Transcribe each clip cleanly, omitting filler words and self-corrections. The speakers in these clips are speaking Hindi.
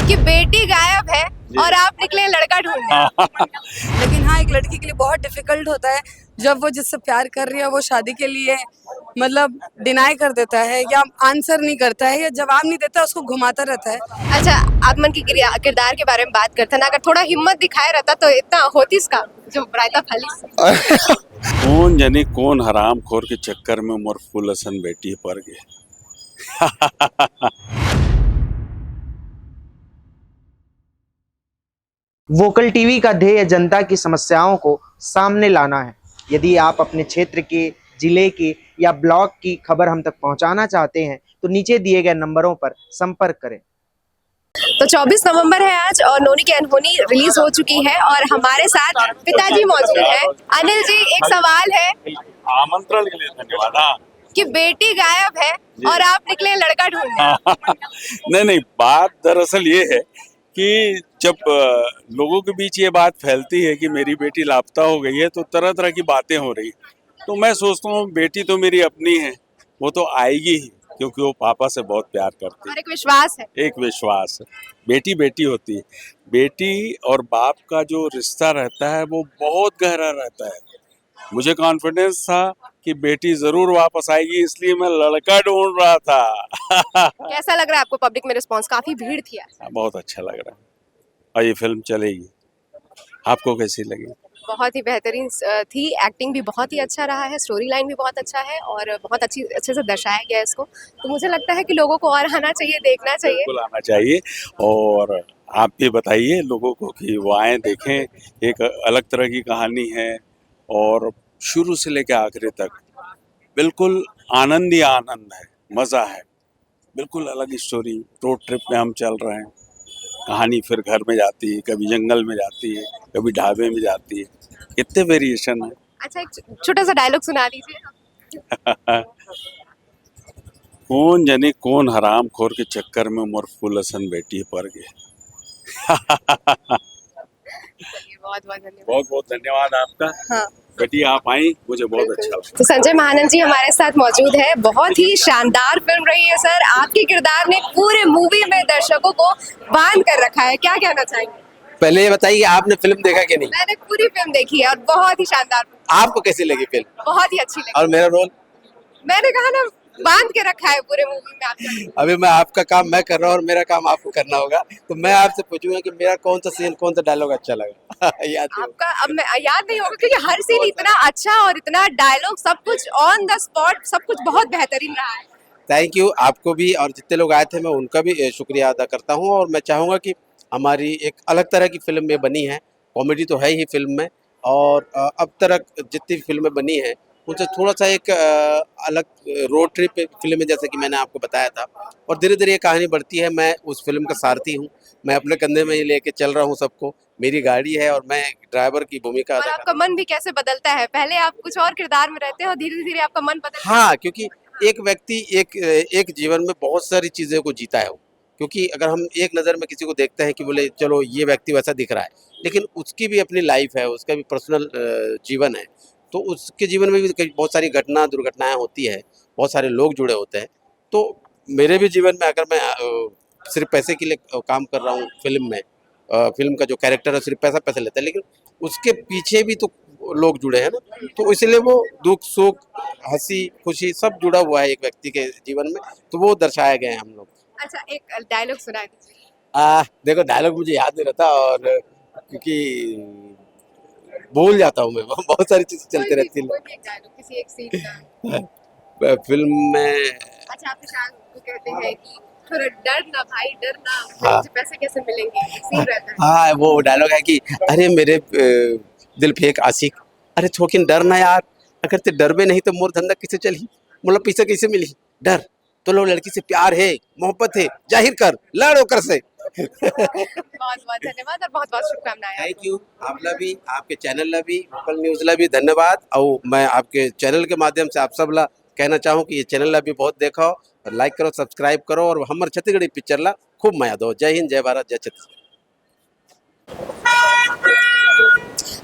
कि बेटी गायब है और आप निकले लड़का ढूंढने। लेकिन हाँ, एक लड़की के लिए बहुत डिफिकल्ट होता है जब वो जिससे प्यार कर रही है वो शादी के लिए मतलब डिनाई कर देता है या आंसर नहीं करता है या जवाब नहीं देता, उसको घुमाता रहता है। अच्छा, आप मन की किरदार के बारे में बात करते हैं ना, अगर थोड़ा हिम्मत दिखाए रहता तो इतना होती इसका जो रायता फाली। कौन जाने कौन हराम खोर के चक्कर में मोर फुलसन बेटी पड़ गए। वोकल टीवी का ध्येय जनता की समस्याओं को सामने लाना है। यदि आप अपने क्षेत्र के, जिले के या ब्लॉक की खबर हम तक पहुंचाना चाहते हैं तो नीचे दिए गए नंबरों पर संपर्क करें। तो 24 नवंबर है आज और नोनी की अनहोनी रिलीज हो चुकी है और हमारे साथ पिताजी मौजूद है। अनिल जी, एक सवाल है आमंत्रण के लिए धन्यवाद। हाँ। कि बेटी गायब है और आप निकले लड़का ढूंढने। नहीं, बात दरअसल ये है कि जब लोगों के बीच ये बात फैलती है कि मेरी बेटी लापता हो गई है तो तरह तरह की बातें हो रही, तो मैं सोचता हूँ बेटी तो मेरी अपनी है, वो तो आएगी ही, क्योंकि वो पापा से बहुत प्यार करती है। और एक विश्वास है। एक विश्वास है। बेटी बेटी होती है। बेटी और बाप का जो रिश्ता रहता है वो बहुत गहरा रहता है। मुझे कॉन्फिडेंस था कि बेटी जरूर वापस आएगी, इसलिए मैं लड़का ढूंढ रहा था। कैसा लग रहा है आपको पब्लिक में रिस्पांस? काफी भीड़ थी आज। बहुत अच्छा लग रहा है और ये फिल्म चलेगी। आपको कैसी लगी? बहुत ही बेहतरीन थी, एक्टिंग भी बहुत ही अच्छा रहा है, स्टोरी लाइन भी बहुत अच्छा है और बहुत अच्छे से दर्शाया गया है इसको। तो मुझे लगता है कि लोगों को और आना चाहिए, देखना चाहिए। बिल्कुल आना चाहिए और आप भी बताइए लोगों को कि वो आए देखें। एक अलग तरह की कहानी है और शुरू से लेकर आखिरी तक बिल्कुल आनंद ही आनंद है, मज़ा है। बिल्कुल अलग स्टोरी। रोड ट्रिप में हम चल रहे हैं, कहानी फिर घर में जाती है, कभी जंगल में जाती है, कभी ढाबे में जाती है, कितने वेरिएशन है। अच्छा, एक छोटा सा डायलॉग सुना दीजिए। कौन जाने कौन हराम खोर के चक्कर में मोर फुलसन बेटी पड़ गए। बहुत बहुत धन्यवाद। बहुत बहुत धन्यवाद आपका। हाँ। बेटी आप आई, मुझे बहुत अच्छा लगा। तो संजय महानंद जी हमारे साथ मौजूद है। बहुत ही शानदार फिल्म रही है सर, आपके किरदार ने पूरे मूवी में दर्शकों को बांध कर रखा है, क्या कहना चाहेंगे? पहले ये बताइए आपने फिल्म देखा कि नहीं? मैंने पूरी फिल्म देखी है और बहुत ही शानदार। आपको कैसी लगी फिल्म? बहुत ही अच्छी लगी। और मेरा रोल? मैंने कहा ना, बांध के रखा है पूरे मूवी में आपका। अभी मैं आपका काम मैं कर रहा हूँ और मेरा काम आपको करना होगा, तो मैं आपसे पूछूंगा कि मेरा कौन सा सीन, कौन सा डायलॉग अच्छा लगा। याद नहीं आपका अब मैं याद नहीं होगा क्योंकि हर सीन इतना अच्छा और इतना डायलॉग, सब कुछ ऑन द स्पॉट, सब कुछ बहुत बेहतरीन रहा है। थैंक यू आपको भी, और जितने लोग आए थे मैं उनका भी शुक्रिया अदा करता हूँ। और मैं चाहूँगा कि हमारी एक अलग तरह की फिल्म में बनी है, कॉमेडी तो है ही फिल्म में, और अब तक जितनी फिल्में बनी हैं उनसे थोड़ा सा एक अलग रोड ट्रिप फिल्म है, जैसे कि मैंने आपको बताया था। और धीरे धीरे ये कहानी बढ़ती है। मैं उस फिल्म का सारथी हूँ, मैं अपने कंधे में ये लेके चल रहा हूँ सबको, मेरी गाड़ी है और मैं ड्राइवर की भूमिका और अदा आपका मन भी कैसे बदलता है, पहले आप कुछ और किरदार में रहते हैं और धीरे धीरे आपका मन बदलता है। हाँ, क्योंकि एक व्यक्ति एक जीवन में बहुत सारी चीज़ों को जीता है वो। क्योंकि अगर हम एक नज़र में किसी को देखते हैं कि बोले चलो ये व्यक्ति वैसा दिख रहा है, लेकिन उसकी भी अपनी लाइफ है, उसका भी पर्सनल जीवन है। तो उसके जीवन में भी बहुत सारी दुर्घटनाएं होती है, बहुत सारे लोग जुड़े होते हैं। तो मेरे भी जीवन में अगर मैं सिर्फ पैसे के लिए काम कर रहा हूँ फिल्म में, फिल्म का जो कैरेक्टर है सिर्फ पैसा पैसा लेता है, लेकिन उसके पीछे भी तो लोग जुड़े हैं ना, तो इसलिए वो दुख सुख हंसी खुशी सब जुड़ा हुआ है एक व्यक्ति के जीवन में, तो वो दर्शाए गए हैं हम लोग। अच्छा, एक डायलॉग सुना दीजिए। देखो डायलॉग मुझे याद नहीं रहता, और क्योंकि भूल जाता हूँ मैं, बहुत सारी चीजें चलती रहती कोई भी एक डायलॉग, किसी एक सीन का। है फिल्म में। अच्छा, आप शान को कहते हैं कि थोड़ा डर ना भाई, डर ना, हाँ। मुझे पैसे कैसे मिलेंगे, सीन रहता है। हाँ, वो डायलॉग है कि अरे मेरे दिल फेंक आशिक, अरे थोकिन डर ना यार, अगर ते डर में नहीं तो मोर धंधा किसे चली, मतलब पैसा कैसे मिली, डर तो लो, लड़की से प्यार है, मोहब्बत है, जाहिर कर, लड़ो कर से। बहुत बहुत धन्यवाद और बहुत बहुत शुभकामनाएं। थैंक यू आपला भी, आपके चैनल ला भी, लोकल न्यूज़ ला भी धन्यवाद। और मैं आपके चैनल के माध्यम से आप सब ला कहना चाहूँ कि ये चैनल ला भी बहुत देखो, और लाइक करो, सब्सक्राइब करो, और हमारे छत्तीसगढ़ी पिक्चर ला खूब माया दो। जय हिंद, जय भारत, जय छत्तीसगढ़।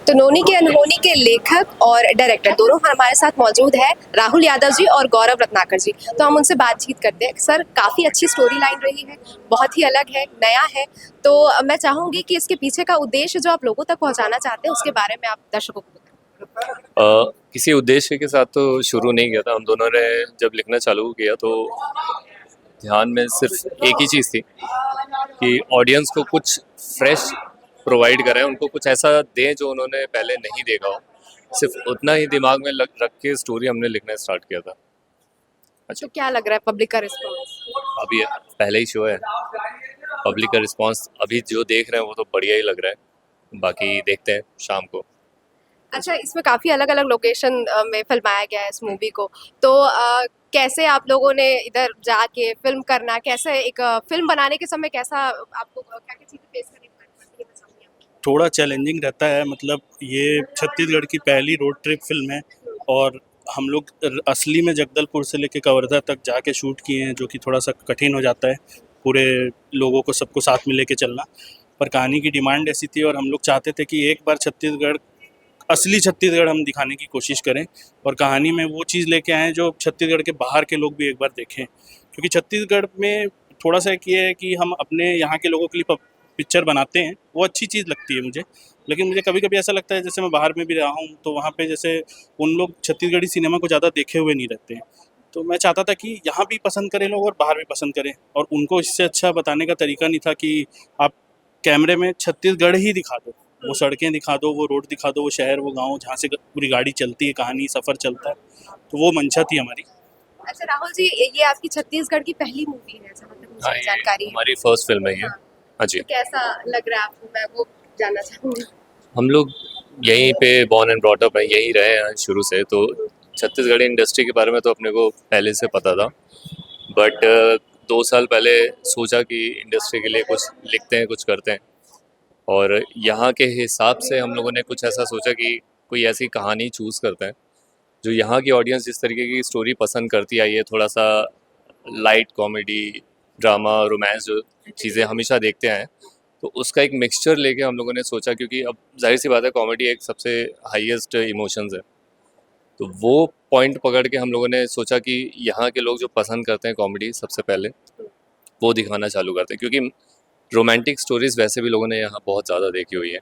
तो नोनी के अनहोनी के लेखक और डायरेक्टर दोनों हमारे साथ मौजूद है, राहुल यादव जी और गौरव रत्नाकर जी। तो हम उनसे बातचीत करते हैं। सर, काफ़ी अच्छी स्टोरी लाइन रही है, बहुत ही अलग है, नया है। तो मैं चाहूँगी कि इसके पीछे का उद्देश्य जो आप लोगों तक पहुँचाना चाहते हैं उसके बारे में आप दर्शकों को बताएं। किसी उद्देश्य के साथ तो शुरू नहीं किया था। हम दोनों ने जब लिखना चालू किया तो ध्यान में सिर्फ एक ही चीज़ थी कि ऑडियंस को कुछ फ्रेश प्रोवाइड करें, उनको कुछ ऐसा दें जो उन्होंने पहले नहीं देखा हो। सिर्फ उतना ही दिमाग में रख के स्टोरी हमने लिखना स्टार्ट किया था। तो क्या लग रहा है पब्लिक का रिस्पॉन्स? अभी पहले ही शो है, पब्लिक का रिस्पांस अभी जो देख रहे हैं वो तो बढ़िया ही लग रहा है। बाकी देखते हैं शाम को। अच्छा, इसमें काफ़ी अलग-अलग लोकेशन में फ़िल्माया गया है इस मूवी को। तो कैसे आप लोगों ने इधर जाके फ़िल्म करना, कैसे एक फ़िल्म बनाने के समय कैसा आपको क्या-क्या चीज़ें फेस करनी पड़ी, ये बताइए आप? थोड़ा चैलेंजिंग रहता है। मतलब ये छत्तीसगढ़ की पहली रोड ट्रिप फिल्म है और हम लोग असली में जगदलपुर से लेके कवर्धा तक जाके शूट किए हैं, जो कि थोड़ा सा कठिन हो जाता है पूरे लोगों को सबको साथ में लेके चलना। पर कहानी की डिमांड ऐसी थी और हम लोग चाहते थे कि एक बार छत्तीसगढ़, असली छत्तीसगढ़ हम दिखाने की कोशिश करें और कहानी में वो चीज़ लेके आएँ जो छत्तीसगढ़ के बाहर के लोग भी एक बार देखें। क्योंकि छत्तीसगढ़ में थोड़ा सा एक ये है कि हम अपने यहाँ के लोगों के लिए पिक्चर बनाते हैं, वो अच्छी चीज़ लगती है मुझे। लेकिन मुझे कभी-कभी ऐसा लगता है, जैसे मैं बाहर में भी रहा हूँ, तो वहाँ पे जैसे उन लोग छत्तीसगढ़ी सिनेमा को ज़्यादा देखे हुए नहीं रहते हैं। तो मैं चाहता था कि यहाँ भी पसंद करें लोग और बाहर भी पसंद करें, और उनको इससे अच्छा बताने का तरीका नहीं था कि आप कैमरे में छत्तीसगढ़ ही दिखा दो। वो सड़कें दिखा दो, वो रोड दिखा दो, वो शहर, वो गाँव जहाँ से पूरी गाड़ी चलती है, कहानी, सफ़र चलता है। तो वो मंशा थी हमारी। अच्छा राहुल जी, ये आपकी छत्तीसगढ़ की पहली मूवी है जहाँ तक हाँ, मुझे ये जानकारी है। हमारी फर्स्ट फिल्म है ये। हाँ। हाँ जी। तो कैसा लग रहा है आपको, मैं वो जानना चाहूँगी। हम लोग यहीं पे बॉर्न एंड ब्रॉट अप हैं, यहीं रहे हैं शुरू से। तो छत्तीसगढ़ी इंडस्ट्री के बारे में तो अपने को पहले से पता था, बट 2 साल पहले सोचा कि इंडस्ट्री के लिए कुछ लिखते हैं, कुछ करते हैं। और यहाँ के हिसाब से हम लोगों ने कुछ ऐसा सोचा कि कोई ऐसी कहानी चूज़ करते हैं जो यहाँ की ऑडियंस जिस तरीके की स्टोरी पसंद करती आई है, थोड़ा सा लाइट कॉमेडी, ड्रामा, रोमांस, जो चीज़ें हमेशा देखते आए हैं, तो उसका एक मिक्सचर लेके हम लोगों ने सोचा। क्योंकि अब जाहिर सी बात है, कॉमेडी एक सबसे हाईएस्ट इमोशंस है, तो वो पॉइंट पकड़ के हम लोगों ने सोचा कि यहाँ के लोग जो पसंद करते हैं कॉमेडी, सबसे पहले वो दिखाना चालू करते हैं। क्योंकि रोमांटिक स्टोरीज़ वैसे भी लोगों ने यहाँ बहुत ज़्यादा देखी हुई है,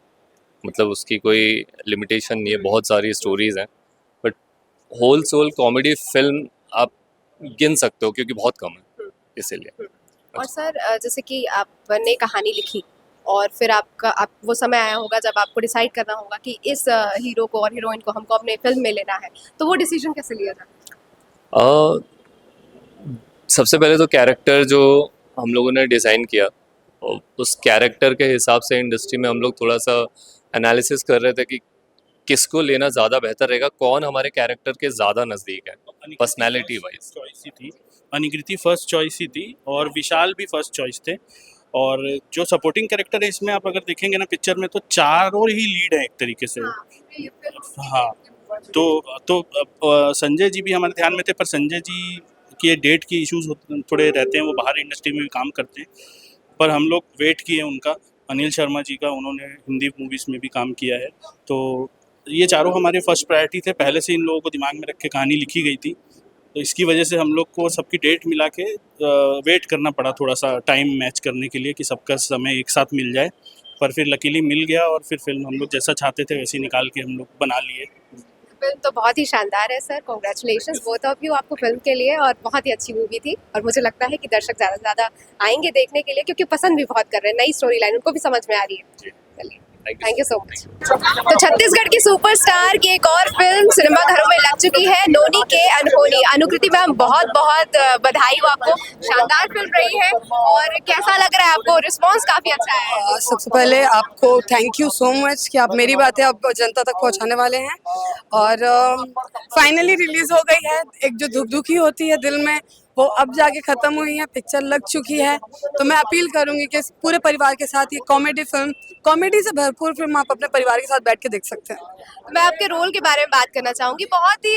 मतलब उसकी कोई लिमिटेशन नहीं है, बहुत सारी स्टोरीज़ हैं। But wholesome comedy film आप गिन सकते हो क्योंकि बहुत कम है, इसीलिए। और सर जैसे कि आपने कहानी लिखी और फिर आप वो समय आया होगा जब आपको डिसाइड करना होगा कि इस हीरो को और हीरोइन को हमको अपने फिल्म में लेना है, तो वो डिसीजन कैसे लिया था? अ, सबसे पहले तो कैरेक्टर जो हम लोगों ने डिज़ाइन किया, और उस कैरेक्टर के हिसाब से इंडस्ट्री में हम लोग थोड़ा सा एनालिसिस कर रहे थे कि किसको लेना ज़्यादा बेहतर रहेगा, कौन हमारे कैरेक्टर के ज़्यादा नज़दीक है पर्सनैलिटी वाइज। चॉइस ही थी, अनिकृति फर्स्ट चॉइस ही थी और विशाल भी फर्स्ट चॉइस थे। और जो सपोर्टिंग कैरेक्टर है इसमें, आप अगर देखेंगे ना पिक्चर में, तो चारों ही लीड है एक तरीके से। हाँ, तो संजय जी भी हमारे ध्यान में थे, पर संजय जी की डेट की इश्यूज थोड़े रहते हैं, वो बाहर इंडस्ट्री में भी काम करते हैं। पर हम लोग वेट किए उनका, अनिल शर्मा जी का, उन्होंने हिंदी मूवीज़ में भी काम किया है। तो ये चारों हमारे फर्स्ट प्रायोरिटी थे, पहले से इन लोगों को दिमाग में रख के कहानी लिखी गई थी। तो इसकी वजह से हम लोग को सबकी डेट मिला के वेट करना पड़ा, थोड़ा सा टाइम मैच करने के लिए कि सबका समय एक साथ मिल जाए। पर फिर लकीली मिल गया और फिर फिल्म हम लोग जैसा चाहते थे वैसे निकाल के हम लोग बना लिए। फिल्म तो बहुत ही शानदार है sir, congratulations both of you आपको फिल्म के लिए, और बहुत ही अच्छी मूवी थी। और मुझे लगता है कि दर्शक ज़्यादा से ज़्यादा आएंगे देखने के लिए, क्योंकि पसंद भी बहुत कर रहे हैं, नई स्टोरी लाइन उनको भी समझ में आ रही है। चलिए, थैंक यू सो मच। तो छत्तीसगढ़ की सुपरस्टार की एक और फिल्म सिनेमाघरों में लग चुकी है, नोनी के अनहोनी। अनुकृति मैम, बहुत बहुत बधाई हो आपको, शानदार फिल्म रही है। और कैसा लग रहा है आपको? रिस्पांस काफी अच्छा है। सबसे पहले आपको थैंक यू सो मच कि आप मेरी बातें अब जनता तक पहुंचाने वाले हैं। और फाइनली रिलीज हो गई है। एक जो धुक धुकी होती है दिल में, वो अब जाके खत्म हुई है, पिक्चर लग चुकी है। तो मैं अपील करूंगी कि पूरे परिवार के साथ ये कॉमेडी से भरपूर फिल्म आप अपने परिवार के साथ बैठ के देख सकते हैं। मैं आपके रोल के बारे में बात करना चाहूंगी। बहुत ही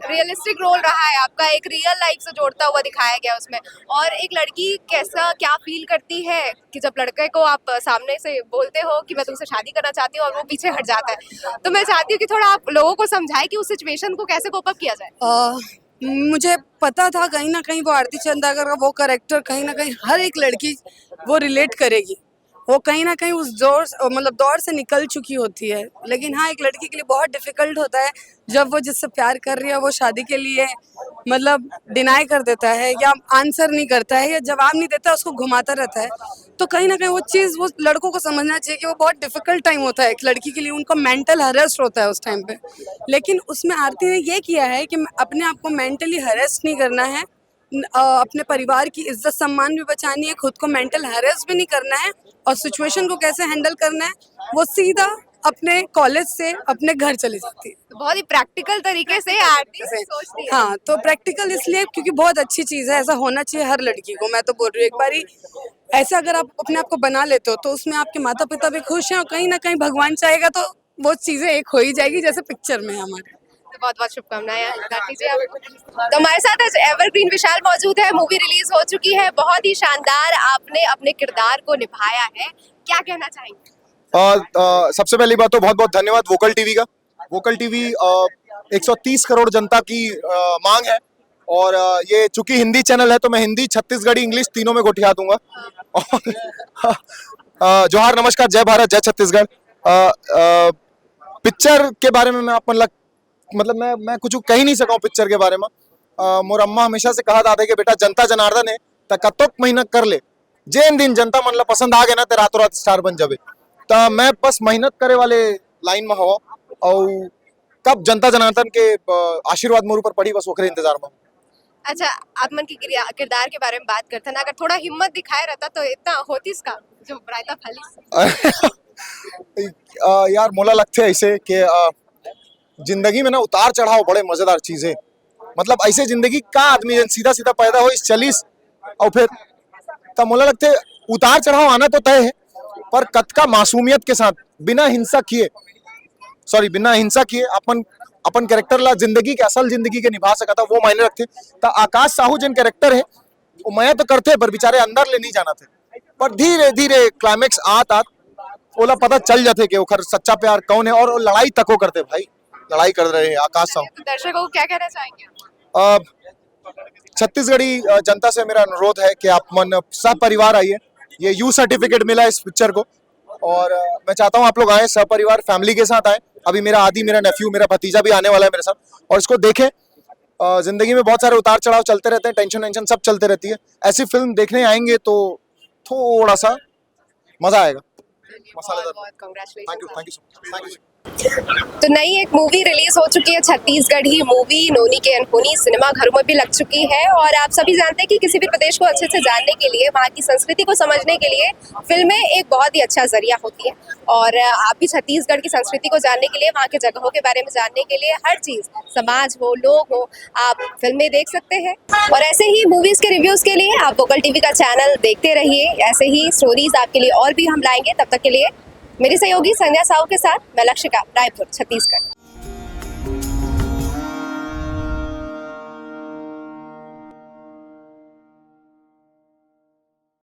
रियलिस्टिक रोल रहा है आपका, एक रियल लाइफ से जोड़ता हुआ दिखाया गया उसमें। और एक लड़की कैसा क्या फील करती है कि जब लड़के को आप सामने से बोलते हो कि मैं तुमसे शादी करना चाहती हूँ और वो पीछे हट जाता है। तो मैं चाहती हूँ कि थोड़ा आप लोगों को समझाएं कि उस सिचुएशन को कैसे कोप अप किया जाए। मुझे पता था कहीं ना कहीं वो आरती चंदागर का वो कैरेक्टर कहीं ना कहीं हर एक लड़की वो रिलेट करेगी। वो कहीं ना कहीं उस दौर से निकल चुकी होती है। लेकिन हाँ, एक लड़की के लिए बहुत डिफिकल्ट होता है जब वो जिससे प्यार कर रही है वो शादी के लिए डिनाई कर देता है या आंसर नहीं करता है या जवाब नहीं देता, उसको घुमाता रहता है। तो कहीं ना कहीं वो चीज़ वो लड़कों को समझना चाहिए कि वो बहुत डिफिकल्ट टाइम होता है एक लड़की के लिए, उनको मेंटल हरेस्ट होता है उस टाइम पे। लेकिन उसमें आरती ने ये किया है कि अपने आप को मेंटली हरेस्ट नहीं करना है, अपने परिवार की इज्जत सम्मान भी बचानी है, खुद को मेंटल हैरेस भी नहीं करना है और सिचुएशन को कैसे हैंडल करना है वो सीधा अपने कॉलेज से अपने घर चली जाती है। तो बहुत ही प्रैक्टिकल तरीके से आरती सोचती है। हाँ, तो प्रैक्टिकल इसलिए क्योंकि बहुत अच्छी चीज़ है, ऐसा होना चाहिए हर लड़की को। मैं तो बोल रही हूँ, एक बारी ऐसा अगर आप अपने आप को बना लेते हो तो उसमें आपके माता पिता भी खुश हैं और कहीं ना कहीं भगवान चाहेगा तो वो चीज़ें एक हो ही जाएगी जैसे पिक्चर में हमारे। बहुत बहुत शुभकामनाएं दीजिए आप। तो हमारे साथ आज एवरग्रीन विशाल मौजूद है। मूवी रिलीज हो चुकी है, बहुत ही शानदार आपने अपने किरदार को निभाया है, क्या कहना चाहेंगे? सबसे पहली बात तो बहुत बहुत धन्यवाद वोकल टीवी का। वोकल टीवी 130 करोड़ जनता की मांग है और ये चूंकि हिंदी चैनल है तो मैं हिंदी, छत्तीसगढ़ी, इंग्लिश तीनों में गोठिया दूंगा। और जोहार, नमस्कार, जय भारत, जय छत्तीसगढ़। पिक्चर के बारे में मैं आप मतलब मैं कुछ कह ही नहीं सका हूँ पिक्चर के बारे में। मोर अम्मा हमेशा से कहा था कि बेटा जनता जनार्दन है तो कतोक मेहनत कर ले, जेन दिन जनता मन ला पसंद आ गए ना तो रातों रात स्टार बन जाबे। तो मैं बस मेहनत करे वाले लाइन में हवा और कब जनता जनार्दन के आशीर्वाद मोर ऊपर पड़ी बस ओकरे इंतजार में। अच्छा, आप मन की किरदार के बारे में बात करते ना, अगर थोड़ा हिम्मत दिखाए रहता तो इतना होती इसका जो रायता फाली। यार मोला लगते है ऐसे कि जिंदगी में ना उतार चढ़ाव बड़े मजेदार चीजें। मतलब ऐसे जिंदगी का आदमी सीधा सीधा पैदा हो इस चलीस और फिर तब मोला लगते उतार चढ़ाव आना तो तय है, पर कतका मासूमियत के साथ बिना हिंसा किए अपन कैरेक्टर ला जिंदगी के असल जिंदगी के निभा सका था, वो मायने रखते। तो आकाश साहू जिन कैरेक्टर है वो मैं तो करते पर बेचारे अंदर ले नहीं जाना थे, पर धीरे धीरे क्लाइमेक्स आत ओला पता चल जाते कि ओखर सच्चा प्यार कौन है और लड़ाई तको करते भाई, लड़ाई कर रहे हैं आकाश साहू। तो दर्शकों को क्या कहना चाहेंगे? छत्तीसगढ़ी जनता से मेरा अनुरोध है कि आप मन सपरिवार आइए। ये यू सर्टिफिकेट मिला इस पिक्चर को और मैं चाहता हूँ आप लोग आए सपरिवार, फैमिली के साथ आए। अभी मेरा नेफ्यू, मेरा भतीजा भी आने वाला है मेरे साथ और इसको देखें। जिंदगी में बहुत सारे उतार चढ़ाव चलते रहते हैं, टेंशन सब चलते रहती है। ऐसी फिल्म देखने आएंगे तो थोड़ा सा मजा आएगा। Thank you so much. तो नई एक मूवी रिलीज हो चुकी है, छत्तीसगढ़ी मूवी नोनी के अनहोनी, सिनेमा घरों में भी लग चुकी है। और आप सभी जानते हैं कि किसी भी प्रदेश को अच्छे से जानने के लिए, वहाँ की संस्कृति को समझने के लिए फिल्में एक बहुत ही अच्छा जरिया होती है। और आप भी छत्तीसगढ़ की संस्कृति को जानने के लिए, वहाँ के जगहों के बारे में जानने के लिए, हर चीज़, समाज हो, लोग हो, आप फिल्में देख सकते हैं। और ऐसे ही मूवीज़ के रिव्यूज़ के लिए आप वोकल टीवी का चैनल देखते रहिए। ऐसे ही स्टोरीज आपके लिए और भी हम लाएंगे। तब तक के लिए मेरी सहयोगी संध्या साहू के साथ मैं लक्षिका, रायपुर, छत्तीसगढ़।